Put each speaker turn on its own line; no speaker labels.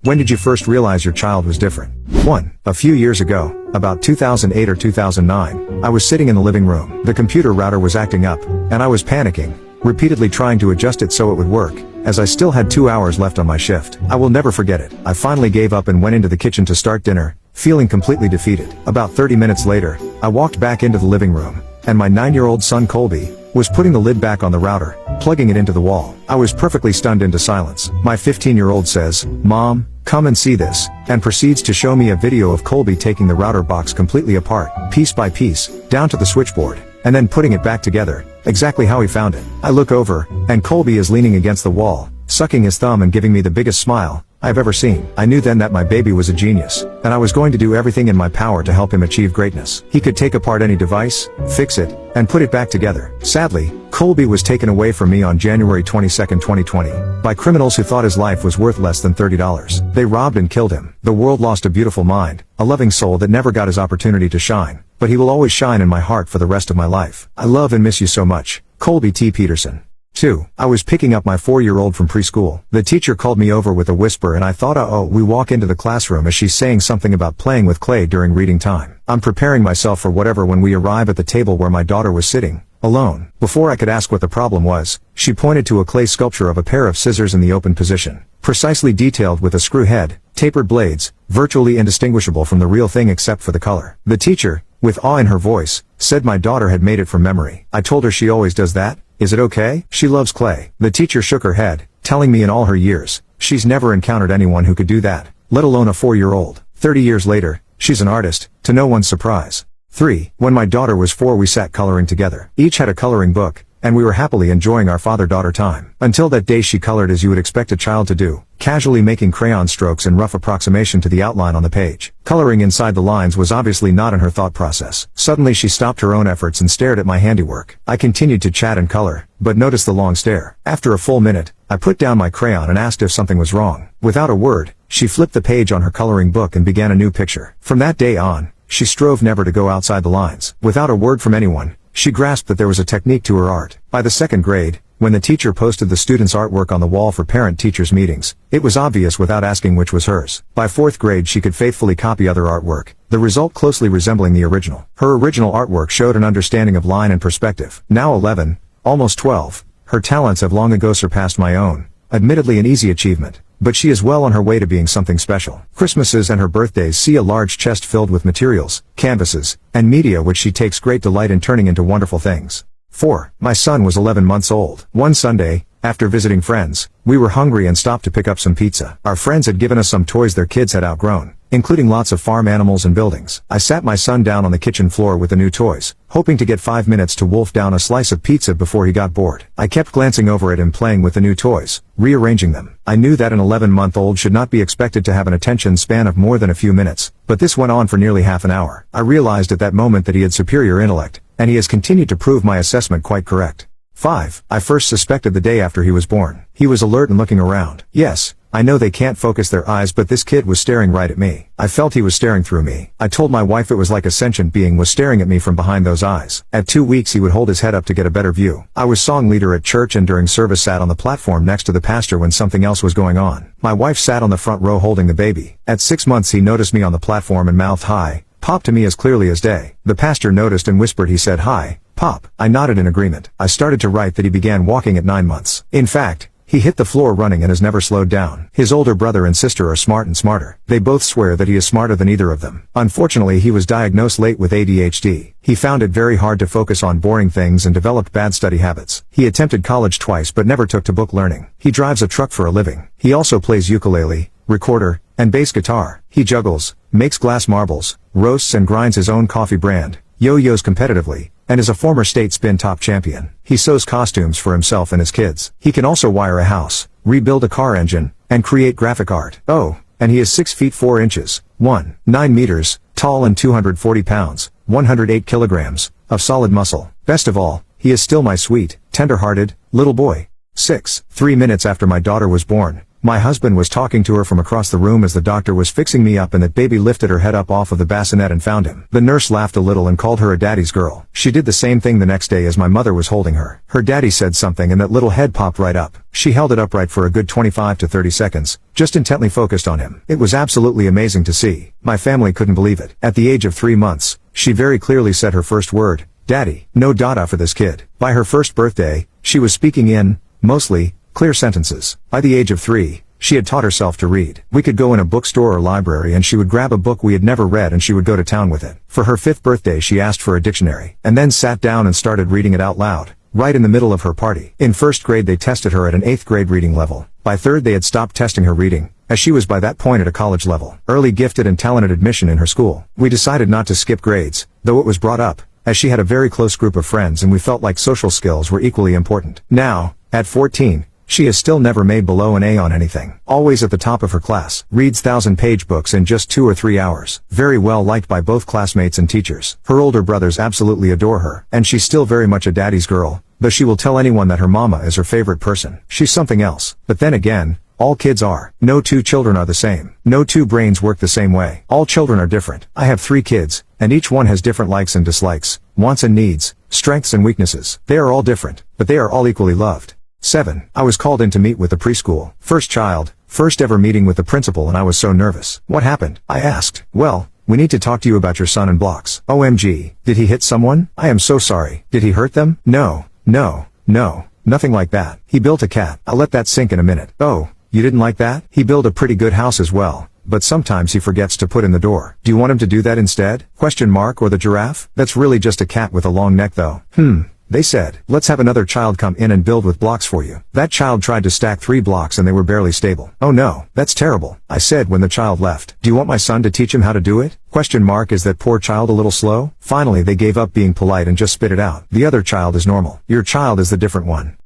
When did you first realize your child was different? 1. A few years ago, about 2008 or 2009, I was sitting in the living room. The computer router was acting up, and I was panicking, repeatedly trying to adjust it so it would work, as I still had 2 hours left on my shift. I will never forget it. I finally gave up and went into the kitchen to start dinner, feeling completely defeated. About 30 minutes later, I walked back into the living room, and my 9-year-old son Colby was putting the lid back on the router, plugging it into the wall. I was perfectly stunned into silence. My 15-year-old says, "Mom, come and see this," and proceeds to show me a video of Colby taking the router box completely apart, piece by piece, down to the switchboard, and then putting it back together, exactly how he found it. I look over, and Colby is leaning against the wall, sucking his thumb and giving me the biggest smile I've ever seen. I knew then that my baby was a genius, and I was going to do everything in my power to help him achieve greatness. He could take apart any device, fix it, and put it back together. Sadly, Colby was taken away from me on January 22, 2020, by criminals who thought his life was worth less than $30. They robbed and killed him. The world lost a beautiful mind, a loving soul that never got his opportunity to shine, but he will always shine in my heart for the rest of my life. I love and miss you so much, Colby T. Peterson. 2. I was picking up my 4-year-old from preschool. The teacher called me over with a whisper and I thought, we walk into the classroom as she's saying something about playing with clay during reading time. I'm preparing myself for whatever when we arrive at the table where my daughter was sitting, alone. Before I could ask what the problem was, she pointed to a clay sculpture of a pair of scissors in the open position, precisely detailed with a screw head, tapered blades, virtually indistinguishable from the real thing except for the color. The teacher, with awe in her voice, said my daughter had made it from memory. I told her she always does that. Is it okay? She loves clay. The teacher shook her head, telling me in all her years, she's never encountered anyone who could do that, let alone a 4-year-old. 30 years later, she's an artist, to no one's surprise. 3. When my daughter was 4 we sat coloring together. Each had a coloring book, and we were happily enjoying our father-daughter time. Until that day she colored as you would expect a child to do, casually making crayon strokes and rough approximation to the outline on the page. Coloring inside the lines was obviously not in her thought process. Suddenly she stopped her own efforts and stared at my handiwork. I continued to chat and color, but noticed the long stare. After a full minute, I put down my crayon and asked if something was wrong. Without a word, she flipped the page on her coloring book and began a new picture. From that day on, she strove never to go outside the lines. Without a word from anyone, she grasped that there was a technique to her art. By the 2nd grade, when the teacher posted the students' artwork on the wall for parent-teachers meetings, it was obvious without asking which was hers. By 4th grade she could faithfully copy other artwork, the result closely resembling the original. Her original artwork showed an understanding of line and perspective. Now 11, almost 12, her talents have long ago surpassed my own, admittedly an easy achievement, but she is well on her way to being something special. Christmases and her birthdays see a large chest filled with materials, canvases, and media which she takes great delight in turning into wonderful things. 4. My son was 11 months old. One Sunday, after visiting friends, we were hungry and stopped to pick up some pizza. Our friends had given us some toys their kids had outgrown, including lots of farm animals and buildings. I sat my son down on the kitchen floor with the new toys, hoping to get 5 minutes to wolf down a slice of pizza before he got bored. I kept glancing over it and playing with the new toys, rearranging them. I knew that an 11-month-old should not be expected to have an attention span of more than a few minutes, but this went on for nearly half an hour. I realized at that moment that he had superior intellect, and he has continued to prove my assessment quite correct. 5. I first suspected the day after he was born. He was alert and looking around. Yes, I know they can't focus their eyes, but this kid was staring right at me. I felt he was staring through me. I told my wife it was like a sentient being was staring at me from behind those eyes. At 2 weeks he would hold his head up to get a better view. I was song leader at church and during service sat on the platform next to the pastor when something else was going on. My wife sat on the front row holding the baby. At 6 months he noticed me on the platform and mouthed hi, Pop to me as clearly as day. The pastor noticed and whispered he said hi, Pop. I nodded in agreement. I started to write that he began walking at 9 months. In fact, he hit the floor running and has never slowed down. His older brother and sister are smart and smarter. They both swear that he is smarter than either of them. Unfortunately he was diagnosed late with ADHD. He found it very hard to focus on boring things and developed bad study habits. He attempted college twice but never took to book learning. He drives a truck for a living. He also plays ukulele, recorder, and bass guitar. He juggles, makes glass marbles, roasts and grinds his own coffee brand, yo-yos competitively, and is a former state spin top champion. He sews costumes for himself and his kids. He can also wire a house, rebuild a car engine, and create graphic art. Oh, and he is 6 feet 4 inches, 9 meters, tall and 240 pounds, 108 kilograms, of solid muscle. Best of all, he is still my sweet, tender-hearted, little boy. 6. 3 minutes after my daughter was born, My husband was talking to her from across the room as the doctor was fixing me up, and that baby lifted her head up off of the bassinet and found him. The nurse laughed a little and called her a daddy's girl. She did the same thing the next day as my mother was holding her. Her daddy said something and that little head popped right up. She held it upright for a good 25 to 30 seconds, just intently focused on him. It was absolutely amazing to see. My family couldn't believe it. At the age of 3 months, she very clearly said her first word, "Daddy." No dada for this kid. By her first birthday, she was speaking in, mostly, clear sentences. By the age of 3, she had taught herself to read. We could go in a bookstore or library and she would grab a book we had never read and she would go to town with it. For her 5th birthday she asked for a dictionary, and then sat down and started reading it out loud, right in the middle of her party. In 1st grade they tested her at an 8th grade reading level. By 3rd they had stopped testing her reading, as she was by that point at a college level. Early gifted and talented admission in her school. We decided not to skip grades, though it was brought up, as she had a very close group of friends and we felt like social skills were equally important. Now, at 14, she has still never made below an A on anything. Always at the top of her class. Reads 1,000-page books in just 2 or 3 hours. Very well liked by both classmates and teachers. Her older brothers absolutely adore her. And she's still very much a daddy's girl, though she will tell anyone that her mama is her favorite person. She's something else. But then again, all kids are. No 2 children are the same. No 2 brains work the same way. All children are different. I have 3 kids, and each one has different likes and dislikes, wants and needs, strengths and weaknesses. They are all different, but they are all equally loved. 7. I was called in to meet with the preschool. First child, first ever meeting with the principal, and I was so nervous. What happened? I asked. Well, we need to talk to you about your son in blocks. OMG, did he hit someone? I am so sorry. Did he hurt them? No, nothing like that. He built a cat. I'll let that sink in a minute. Oh, you didn't like that? He built a pretty good house as well, but sometimes he forgets to put in the door. Do you want him to do that instead? Or the giraffe? That's really just a cat with a long neck though. They said, let's have another child come in and build with blocks for you. That child tried to stack 3 blocks and they were barely stable. Oh no, that's terrible, I said when the child left. Do you want my son to teach him how to do it? Is that poor child a little slow? Finally they gave up being polite and just spit it out. The other child is normal. Your child is the different one.